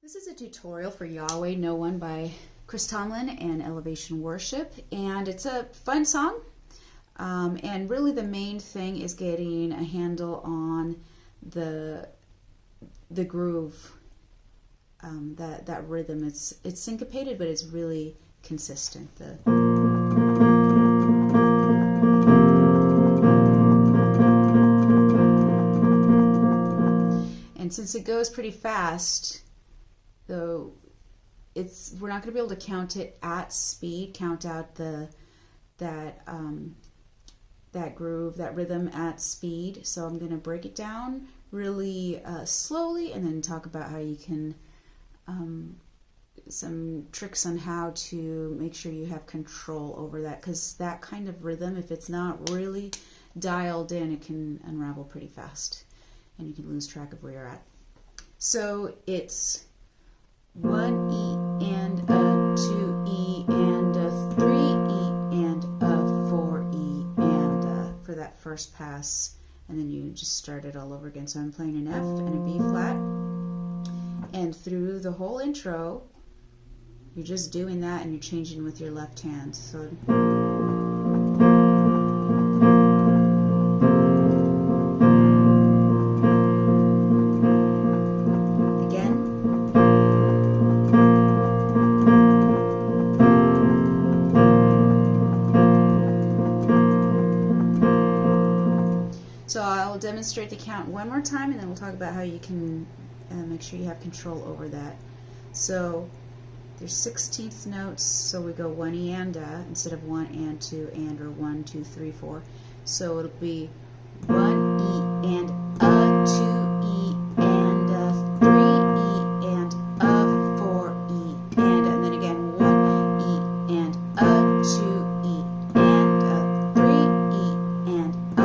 This is a tutorial for Yahweh, No One by Chris Tomlin and Elevation Worship, and it's a fun song, and really the main thing is getting a handle on the groove, that rhythm. It's syncopated, but it's really consistent. And since it goes pretty fast, though, we're not going to be able to count it at speed, count out that groove, that rhythm at speed. So I'm going to break it down really slowly, and then talk about how you can some tricks on how to make sure you have control over that, because that kind of rhythm, if it's not really dialed in, it can unravel pretty fast and you can lose track of where you're at. So it's 1 E and a 2 E and a 3 E and a 4 E and a, for that first pass, and then you just start it all over again. So I'm playing an F and a B flat, and through the whole intro you're just doing that, and you're changing with your left hand. So So I'll demonstrate the count one more time, and then we'll talk about how you can make sure you have control over that. So there's 16th notes, so we go 1 E and a instead of 1 and 2 and, or 1, 2, 3, 4. So it'll be 1 E and a 2 E and a 3 E and a 4 E and then again 1 E and a 2 E and a 3 E and a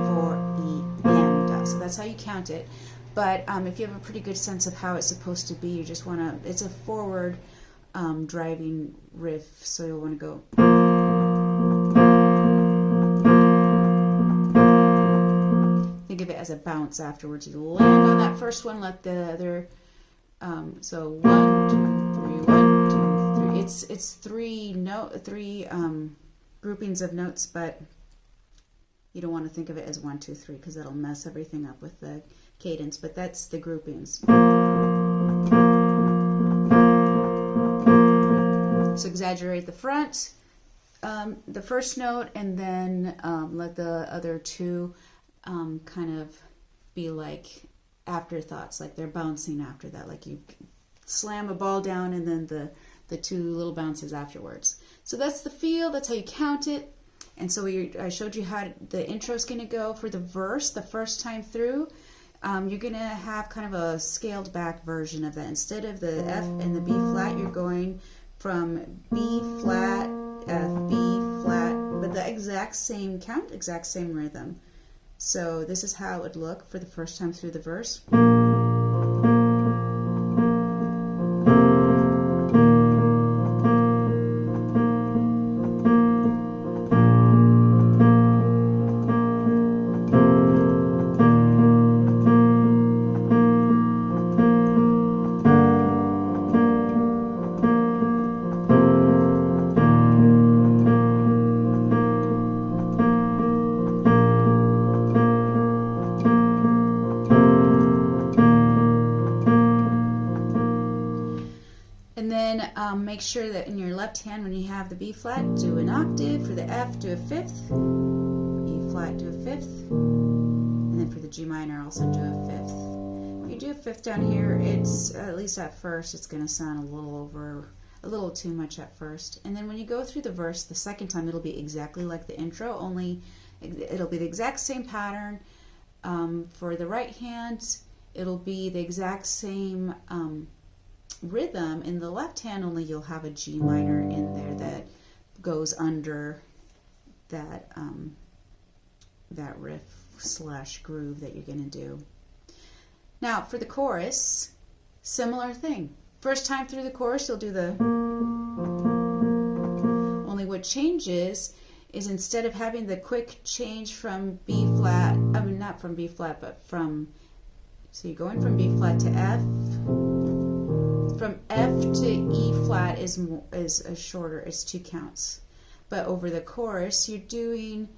4 E and a. So that's how you count it. But if you have a pretty good sense of how it's supposed to be, you just want to, it's a forward driving riff, so you'll want to go. Think of it as a bounce afterwards. You land on that first one, let the other, so 1, 2, 3, 1, 2, 3. It's three groupings of notes, but you don't want to think of it as 1, 2, 3, because that'll mess everything up with the cadence, but that's the groupings. So exaggerate the front, the first note, and then let the other two kind of be like afterthoughts, like they're bouncing after that, like you slam a ball down and then the two little bounces afterwards. So that's the feel, that's how you count it. And so I showed you how the intro is going to go for the verse the first time through. You're going to have kind of a scaled back version of that. Instead of the F and the B flat, you're going from B flat, F, B flat, but the exact same count, exact same rhythm. So this is how it would look for the first time through the verse. And then make sure that in your left hand, when you have the B flat, do an octave. For the F, do a fifth. E flat, do a fifth. And then for the G minor, also do a fifth. If you do a fifth down here, it's, at least at first, it's going to sound a little too much at first. And then when you go through the verse the second time, it'll be exactly like the intro, only it'll be the exact same pattern. For the right hand, it'll be the exact same rhythm. In the left hand, only you'll have a G minor in there that goes under that that riff slash groove that you're going to do. Now for the chorus, similar thing. First time through the chorus, you'll do the, only what changes is instead of having the quick change from B flat, I mean not from B flat, but from, so you're going from B flat to F, to E flat is shorter, it's 2 counts. But over the chorus, you're doing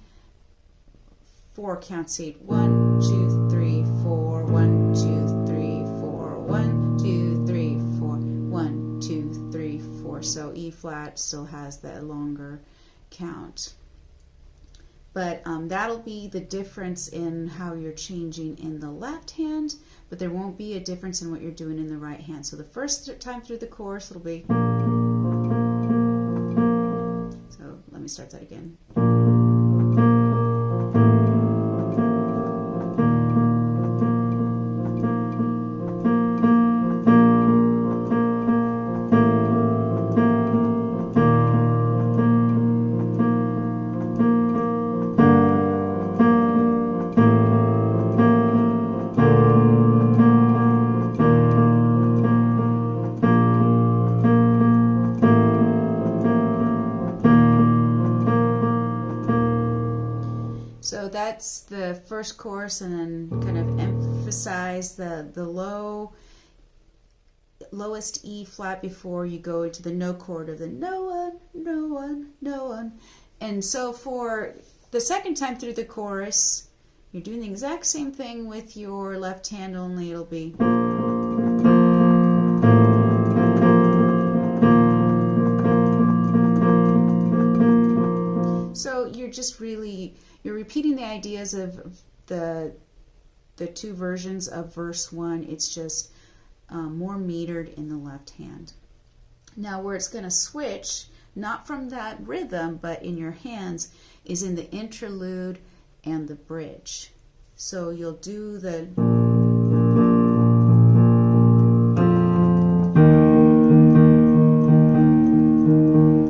4 counts each. 1, 2, 3, 4, 1, 2, 3, 4, 1, 2, 3, 4, 1, 2, 3, 4. So E flat still has that longer count. But that'll be the difference in how you're changing in the left hand, but there won't be a difference in what you're doing in the right hand. So the first time through the chorus, it'll be. So let me start that again. So that's the first chorus, and then kind of emphasize the lowest E flat before you go into the no chord of the no one, no one, no one. And so for the second time through the chorus, you're doing the exact same thing with your left hand, only it'll be. So you're just really, you're repeating the ideas of the 2 versions of verse 1. It's just more metered in the left hand. Now where it's going to switch, not from that rhythm, but in your hands, is in the interlude and the bridge. So you'll do the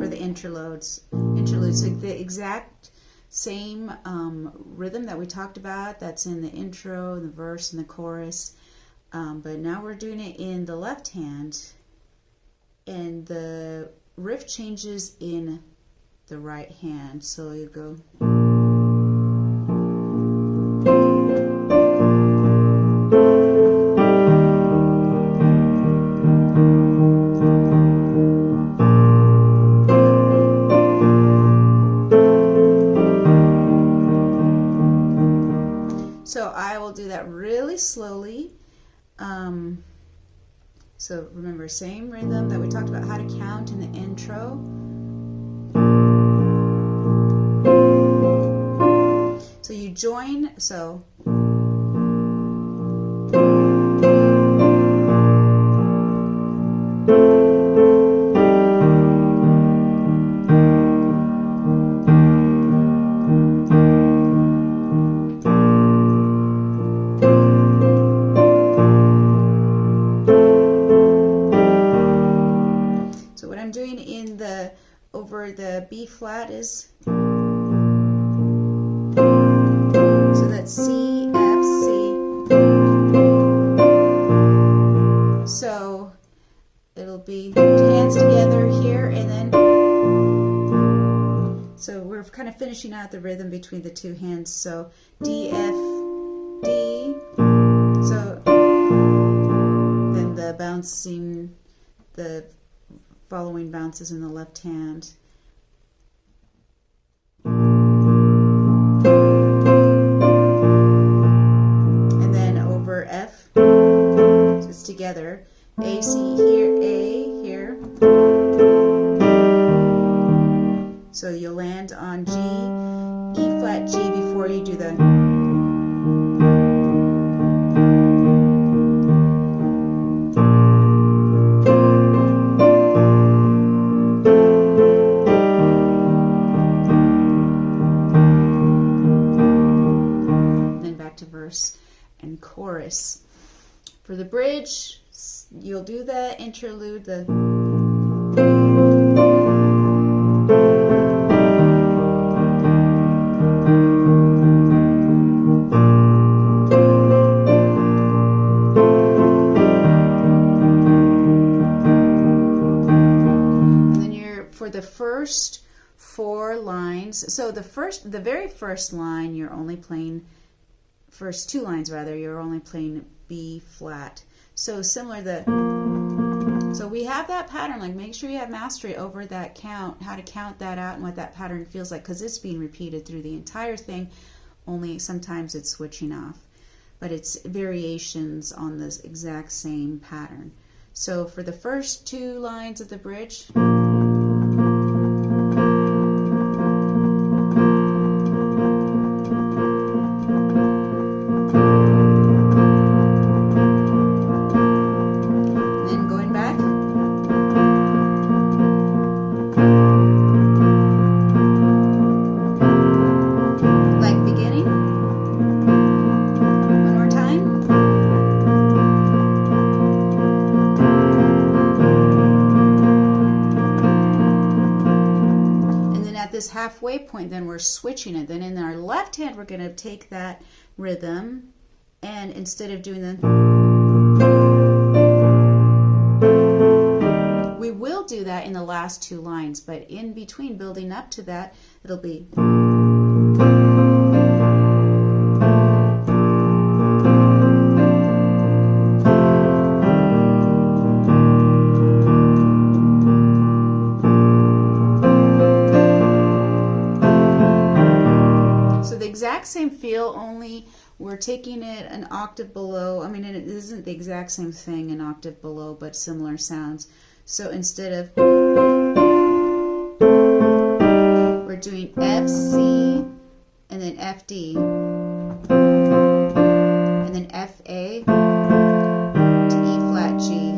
for the interludes. So the exact same rhythm that we talked about, that's in the intro, the verse, and the chorus. But now we're doing it in the left hand, and the riff changes in the right hand. So you go. So I will do that really slowly. So remember, same rhythm that we talked about how to count in the intro. So you join, so over the B flat is, so that's C, F, C. So it'll be hands together here, and then, so we're kind of finishing out the rhythm between the 2 hands. So D, F, D. So then the bouncing, the following bounces in the left hand. And then over F, so it's together. A, C here, A here. So you'll land on G, E flat, G before you do the. And chorus. For the bridge, you'll do the interlude, the and then you're for the first 4 lines. So the very first line, you're only playing. First 2 lines rather, you're only playing B flat. So similar, the So we have that pattern, like make sure you have mastery over that count, how to count that out and what that pattern feels like, because it's being repeated through the entire thing, only sometimes it's switching off. But it's variations on this exact same pattern. So for the first 2 lines of the bridge, halfway point, then we're switching it. Then in our left hand, we're going to take that rhythm, and instead of doing the, we will do that in the last 2 lines, but in between, building up to that, it'll be. Exact same feel, only we're taking it an octave below. I mean, it isn't the exact same thing, an octave below, but similar sounds. So instead of, we're doing F, C, and then F, D, and then F, A, to E flat, G.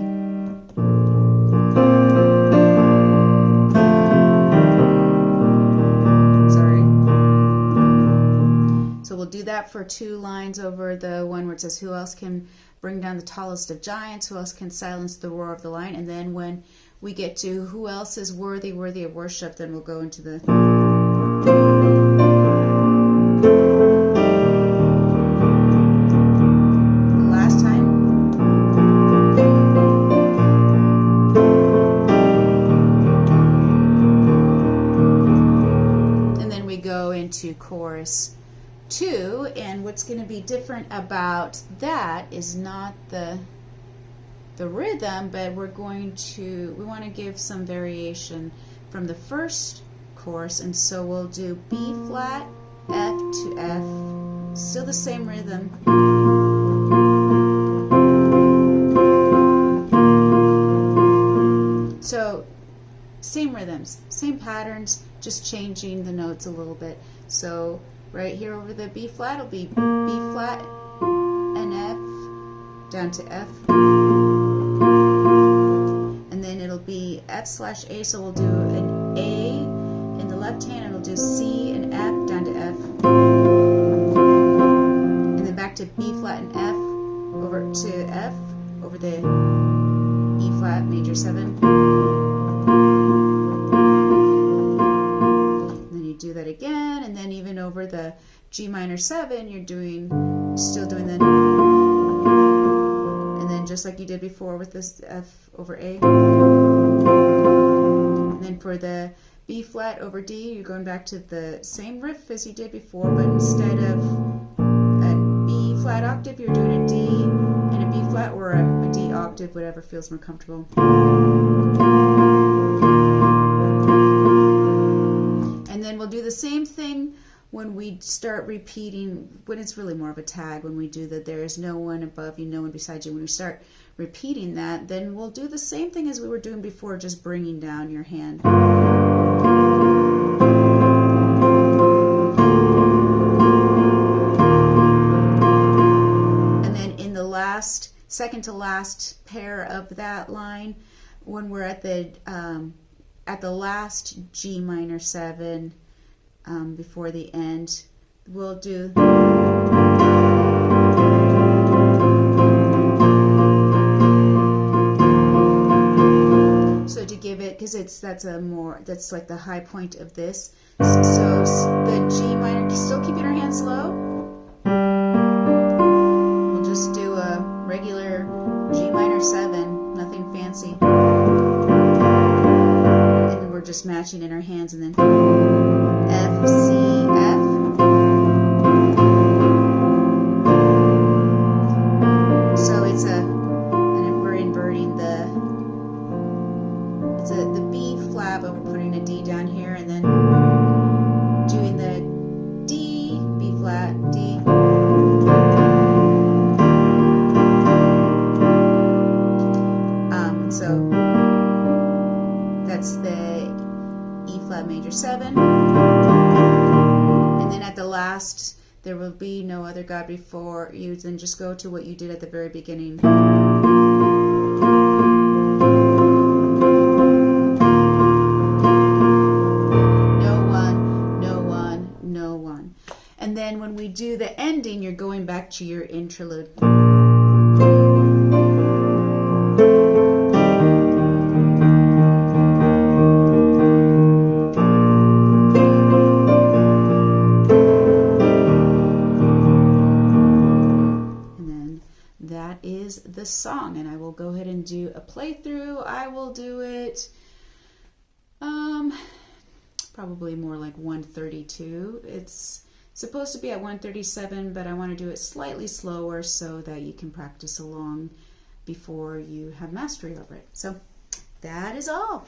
We'll do that for 2 lines over the one where it says, who else can bring down the tallest of giants? Who else can silence the roar of the lion? And then when we get to who else is worthy of worship, then we'll go into the last time. And then we go into chorus 2, and what's going to be different about that is not the rhythm, but we want to give some variation from the first chorus, and so we'll do B flat, F to F, still the same rhythm. So same rhythms, same patterns, just changing the notes a little bit. So right here over the B flat, it'll be B flat and F, down to F. And then it'll be F slash A, so we'll do an A in the left hand, and we'll do C and F, down to F. And then back to B flat and F, over to F, over the E flat, major 7. Do that again, and then even over the G minor 7, you're still doing the, and then just like you did before with this F over A. And then for the B flat over D, you're going back to the same riff as you did before, but instead of a B flat octave, you're doing a D and a B flat, or a D octave, whatever feels more comfortable. And then we'll do the same thing when we start repeating, when it's really more of a tag, when we do that there is no one above you, no one beside you. When we start repeating that, then we'll do the same thing as we were doing before, just bringing down your hand. And then in the second to last pair of that line, when we're at the last G minor 7, before the end, we'll do so to give it, because that's like the high point of this. So the G minor, still keeping our hands slow. We'll just do a regular G minor 7, nothing fancy. And we're just matching in our hands, and then F, C, F. So it's and we're inverting the the B flat, but we're putting a D down here, and then doing the D, B flat, D. So that's the E flat major 7. And then at the last, there will be no other God before you. Then just go to what you did at the very beginning. No one, no one, no one. And then when we do the ending, you're going back to your interlude. The song, and I will go ahead and do a playthrough. I will do it probably more like 132. It's supposed to be at 137, but I want to do it slightly slower so that you can practice along before you have mastery over it. So that is all.